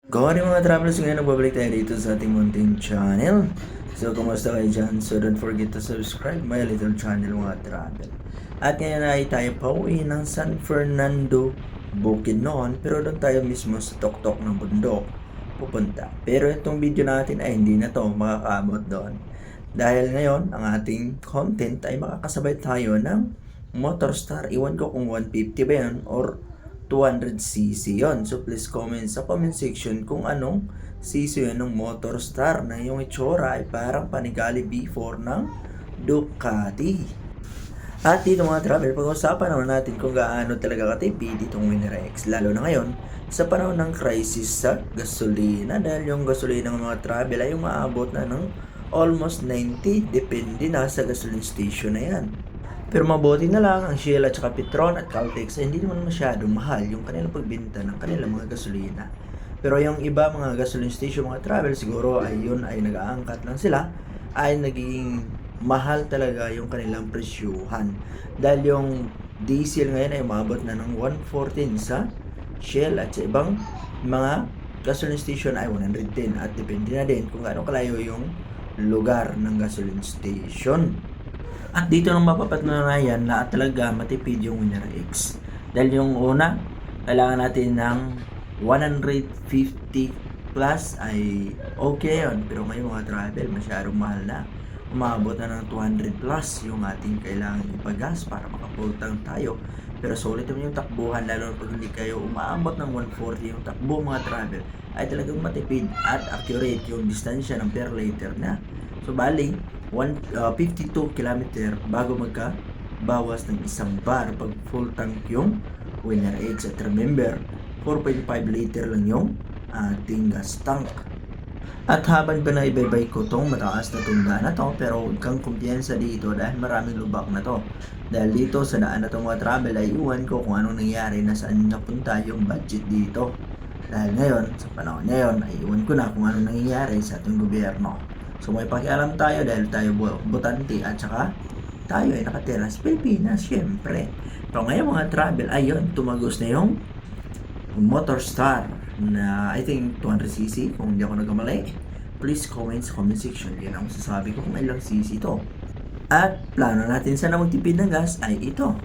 Good morning mga travelers, ngayon nagbabalik tayo dito sa ating munting channel. So, kumusta kayo dyan? So, don't forget to subscribe my little channel mga travel. At ngayon ay tayo pauwi ng San Fernando, Bukidnon. Pero doon tayo mismo sa tuktok ng bundok pupunta. Pero itong video natin ay hindi na to makakaabot doon. Dahil ngayon, ang ating content ay makakasabay tayo ng Motorstar. Iwan ko kung 150 ba yan or 200cc yon. So please comment sa comment section kung anong cc yun ng Motorstar na yung itsura ay parang Panigale B4 ng Ducati. At dito mga travel, pag-usapan naman natin kung gaano talaga katipid itong Winner X, lalo na ngayon sa panahon ng crisis sa gasolina, dahil yung gasolina ng mga travel ay umaabot na ng almost 90, depende na sa gasoline station na yan. Pero mabuti na lang ang Shell at saka Petron at Caltex ay hindi naman masyadong mahal yung kanilang pagbenta ng kanilang mga gasolina. Pero yung iba mga gasoline station, mga travel, siguro ay yun ay nag-aangkat lang sila, ay naging mahal talaga yung kanilang presyuhan. Dahil yung diesel ngayon ay umabot na ng 114 sa Shell at sa ibang mga gasoline station ay 110, at depende na din kung gaano kalayo yung lugar ng gasoline station. At dito nang mapapatunayan na talaga matipid yung Winner X. Dahil yung una, kailangan natin ng 150 plus ay okay yun. Pero ngayon mga travel, masyadong mahal na. Umabot na ng 200 plus yung ating kailangan ipagas para makapultang tayo. Pero solid naman yung takbuhan, lalo na pag hindi kayo umaabot ng 140 yung takbo mga travel, ay talagang matipid at accurate yung distansya ng per liter na. So bali, 52 km bago magka-bawas ng isang bar pag full tank yung Winner X. At remember, 4.5 liter lang yung ating gas tank. At habang pinaibaybay ko tong mataas na tunda na to, pero huwag kang kumpiyansa dito dahil maraming lubak na to. Dahil dito sa daan na to mga travel ay iwan ko kung anong nangyari na saan napunta yung budget dito. Dahil ngayon, sa panahon ngayon, ay iwan ko na kung anong nangyayari sa ating gobyerno. So may pakialam tayo dahil tayo botante at saka tayo ay nakatira sa Pilipinas, syempre. Pero ngayon mga travel, ayun, tumagos na yung Motorstar na I think 200cc kung hindi ako nagkamali. Please comment sa comment section, yan ang masasabi ko kung ilang cc to. At plano natin sana magtipid ng gas ay ito.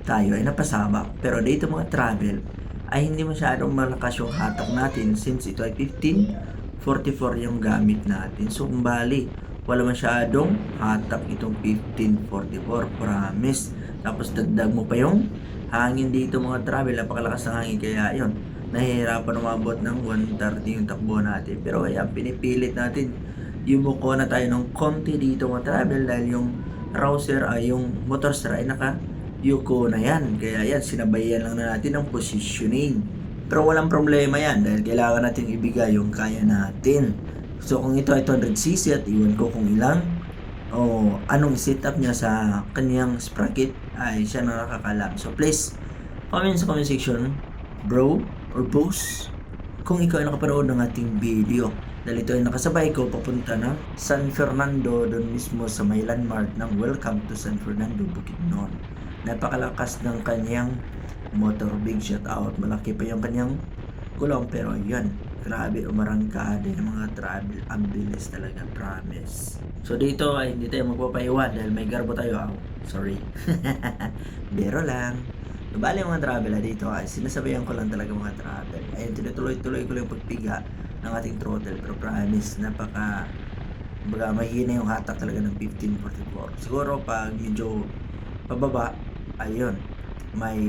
Tayo ay napasabak. Pero dito mga travel ay hindi masyadong malakas yung hatak natin since ito ay 1544 yung gamit natin. So kumbali, wala masyadong hatak itong 1544, promise. Tapos dagdag mo pa yung hangin dito mga travel, napakalakas ng hangin, kaya yun, nahihirapan umabot ng 130 yung takbo natin. Pero ayan, pinipilit natin yumuko na tayo ng konti dito mga travel dahil yung rouser ay yung Motorstar ay naka yuko na yan. Kaya yan, sinabayan lang na natin ang positioning. Pero walang problema yan dahil kailangan natin ibigay yung kaya natin. So kung ito ay 200cc at iwan ko kung ilang o anong setup niya sa kanyang sprocket ay siya na nakakalam. So please, comment sa comment section, bro or boss, kung ikaw ay nakapanood ng ating video. Dahil ito ay nakasabay ko papunta ng San Fernando, doon mismo sa may landmark ng Welcome to San Fernando, Bukidnon. Napakalakas ng kanyang motor, big shout out, malaki pa yung kanyang gulong, pero yan, grabe umarangkada yung mga travel, ang bilis talaga, promise. So dito ay hindi tayo magpapaiwan dahil may garbo tayo, sorry. Biro lang. Bali mga travel dito ay sinasabayan ko lang talaga mga travel. Ayun, tinutuloy-tuloy ko lang yung pagpiga ng ating throttle, pero promise, napaka mahina yung hatak talaga ng 1544. Siguro pag medyo pababa, ayun, may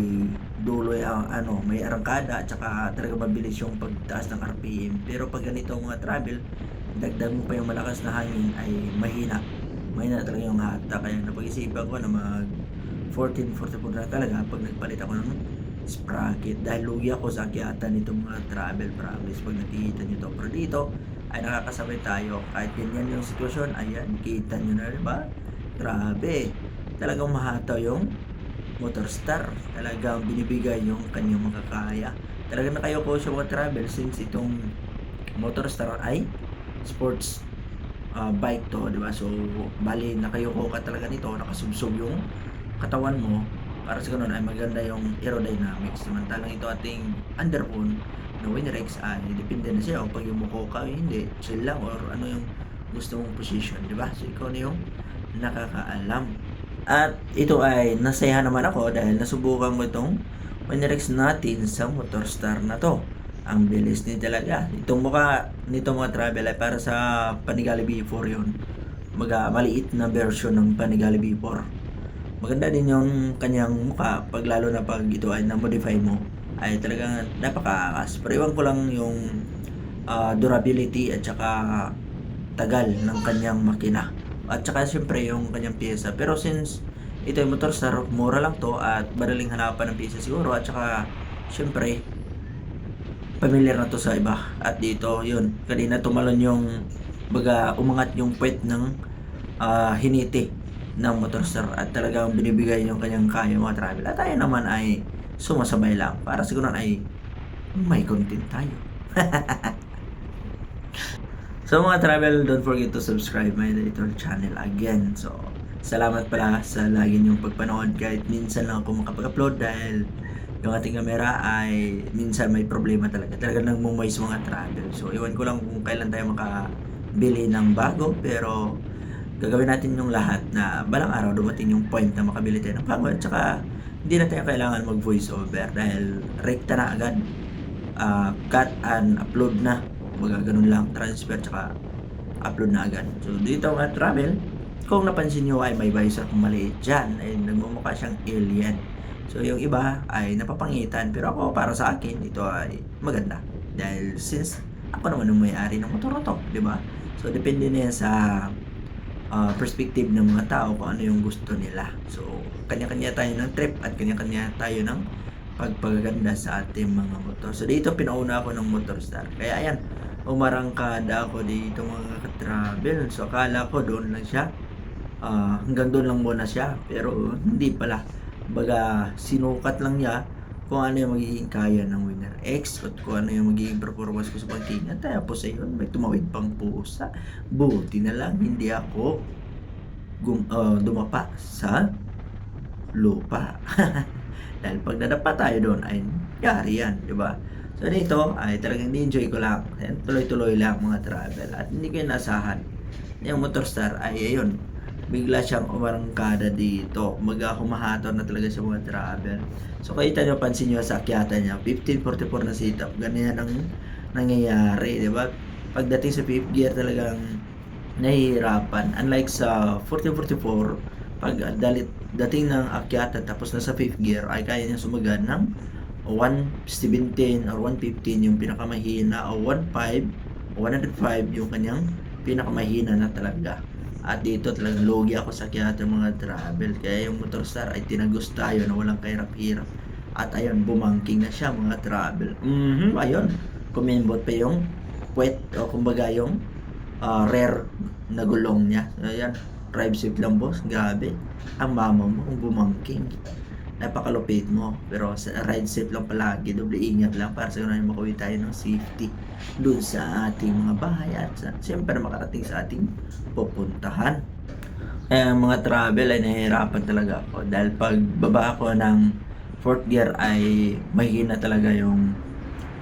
dulo ang may arangkada at saka talaga mabilis yung pagtaas ng RPM. Pero pag ganito mga travel, dagdag mo pa yung malakas na hangin ay mahina talaga yung hatak. Kaya napag-isipan ko na mag 1444 na talaga pag nagpalit ako ng sprocket, dahil lugi ako sa akyatan nitong mga travel, promise, pag nakikita nyo to. Pero dito ay nakakasabay tayo kahit ganyan yung sitwasyon. Ayan, kita nyo na, diba? Grabe, talagang mahataw yung Motorstar, talagang binibigay yung kanyang makakaya. Talagang nakayoko siya mga travel since itong Motorstar ay sports bike to, di ba? So bali nakayoko ka talaga nito, nakasubsob yung katawan mo para sa ganun ay maganda yung aerodynamics. Samantalang ito ating underbone na Winrex ay depende na sa'yo kung pag yumuko ka o hindi, chill lang or ano yung gusto mong position, di ba? So ikaw na yung nakakaalam. At ito ay nasaya naman ako dahil nasubukan ko itong Winrex natin sa Motorstar na to. Ang bilis din talaga. Itong mukha nito mga travel ay para sa Panigale B4 yun. Maliit na version ng Panigale B4. Maganda din yung kanyang mukha pag lalo na pag ito ay na-modify mo ay talagang napakaakas. Pero iwan ko lang yung durability at saka tagal ng kanyang makina. At saka siyempre yung kanyang pyesa. Pero since ito ay Motorstar, mura lang to at madaling hanapan ng pyesa siguro. At saka siyempre familiar na to sa iba. At dito yun, kanina tumalon yung umangat yung puwet ng hiniti ng Motorstar at talagang binibigay yung kanyang kaya mga travel. At tayo naman ay sumasabay lang para siguro ay may content tayo. So mga travel, don't forget to subscribe my little channel again. So salamat pala sa lagi niyong pagpanood kahit minsan lang ako makapag-upload dahil yung ating camera ay minsan may problema talaga. Talaga nagmumoist mga travel. So iwan ko lang kung kailan tayo makabili ng bago, pero gagawin natin yung lahat na balang araw dumating yung point na makabili tayo ng bago. At saka hindi na tayo kailangan mag voice over dahil rekta na agad, cut and upload na, ganun lang, transfer tsaka upload na agad. So dito mga travel, kung napansin nyo ay may visor kung maliit dyan, ay nagmumukha siyang alien. So yung iba ay napapangitan, pero ako para sa akin ito ay maganda dahil since ako naman yung may-ari ng motor to, di ba? So depende na yan sa perspective ng mga tao kung ano yung gusto nila. So kanya-kanya tayo ng trip at kanya-kanya tayo ng pagpaganda sa ating mga motor. So dito pinauna ako ng Motorstar. Kaya ayan, umarangkada ako dito mga ka-travel. So akala ko doon lang siya, hanggang doon lang muna siya, pero hindi pala. Baga sinukat lang niya kung ano yung magiging kaya ng Winner X at kung ano yung magiging performance ko sa pagtingin. Tapos ayun, may tumawid pang pusa. Buti na lang hindi ako dumapa sa lupa. Dahil pag nadapa tayo doon ay yari yan, di ba? So dito ay talagang ni-enjoy ko lang. Tuloy-tuloy lang mga travel at hindi ko inasahan. Yung Motorstar ay ayun, bigla siyang umarangkada dito. Humahaton na talaga sa mga travel. So kita nyo, pansin nyo sa akyatan niya, 1544 na setup. Ganyan ang nangyayari, di ba? Pagdating sa 5th gear talagang nahihirapan. Unlike sa 1444, pag dating ng akyatan tapos nasa 5th gear ay kaya niya sumagad ng 117 or 115 yung pinakamahina o 15 o 105 yung kanyang pinakamahina na talaga. At dito talagang logi ako sa akyatan mga travel. Kaya yung Motorstar ay tinagos tayo na walang kahirap-hirap. At ayun, bumangking na siya mga travel. Ayun, kumimbot pa yung puwet o kumbaga yung rear na gulong niya. Ayan, drive safe lang boss, grabe. Ang mama mo kung bumangking, napakalupit mo. Pero sa ride safe lang palagi, doble ingat lang para sa ganun makauwi tayo ng safety dun sa ating mga bahay at siyempre makarating sa ating pupuntahan. Kaya mga travel ay nahihirapan talaga ako dahil pag baba ako ng 4th gear ay mahina talaga yung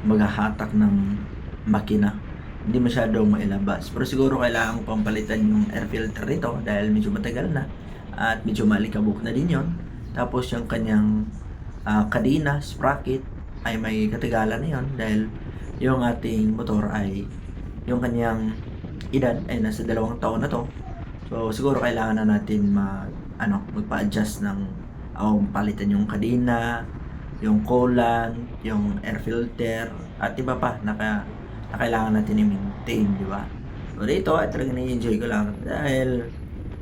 maghahatak ng makina. Hindi masyadong mailabas. Pero siguro kailangan ko pang palitan yung air filter nito dahil medyo matagal na at medyo malikabok na din yon. Tapos yung kanyang kadena, sprocket ay may katagalan na yon dahil yung ating motor ay yung kanyang edad ay nasa 2 taon na to. So siguro kailangan na natin magpa-adjust ng palitan yung kadena, yung coolant, yung air filter at iba pa na kailangan natin i-maintain, di ba? So dito ay talagang na-enjoy ko lang dahil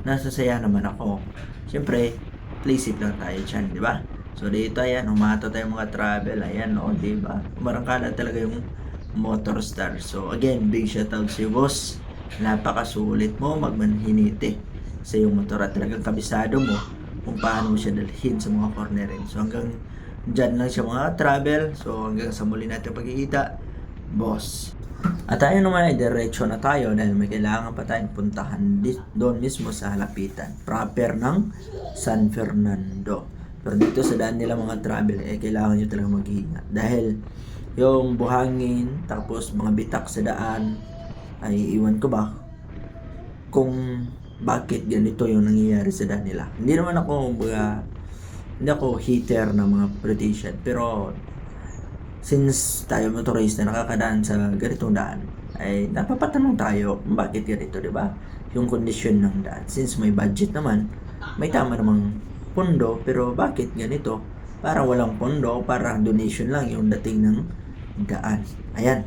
nasasaya naman ako. Siyempre, play safe lang tayo dyan, di ba? So dito ayan, umato tayo mga travel, ayan o, di ba? Umarangkada talaga yung Motorstar. So again, big shoutout sa iyo boss. Napakasulit mo magmanhinite sa iyong motor at talagang kabisado mo kung paano mo siya dalhin sa mga cornerin. So hanggang dyan lang siya mga travel. So hanggang sa muli natin pagkikita, boss. At tayo naman ay diretso na tayo dahil may kailangan pa tayong puntahan doon mismo sa halapitan proper ng San Fernando. Pero dito sa daan nila mga travel kailangan nyo talaga mag-iingat dahil yung buhangin, tapos mga bitak sa daan, ay iwan ko ba kung bakit ganito yung nangyayari sa daan nila. Hindi ako hater ng mga politician, pero since tayo motorista nakakadaan sa ganitong daan, ay napapatanong tayo kung bakit ganito, di ba? Yung kondisyon ng daan. Since may budget naman, may tama namang pondo, pero bakit ganito? Para walang pondo, para donation lang yung dating ng daan. Ayan.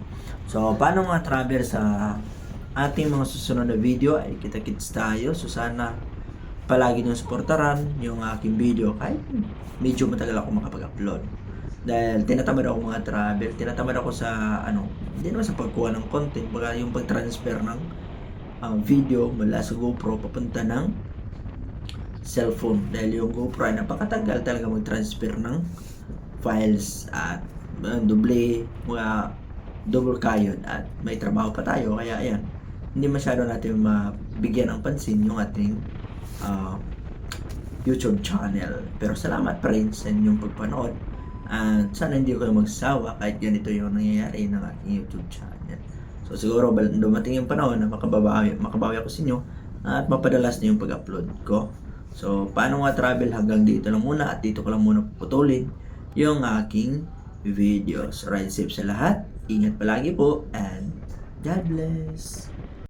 So, paano mga traveler, sa ating mga susunod na video ay kita-kits tayo. So, sana palagi nyo supportaran yung aking video kahit medyo matagal ako makapag-upload. Dahil tinatamad ako mga travel, tinatamad ako sa hindi naman sa pagkuha ng content, baga yung pag-transfer ng video mula sa GoPro papunta ng cellphone. Dahil yung GoPro ay napakatagal talaga mag-transfer ng files at double kayod at may trabaho pa tayo, kaya ayan, hindi masyado natin mabigyan ng pansin yung ating YouTube channel. Pero salamat pa rin sa inyong pagpanood at sana hindi kayo magsawa kahit ganito yung nangyayari ng aking YouTube channel. So siguro dumating yung panahon na makabawi ako sa inyo at mapadalas na yung pag-upload ko. So paano nga travel, hanggang dito lang muna at dito ko lang muna puputulin yung aking videos. Ride safe sa lahat, ingat palagi po, and God bless.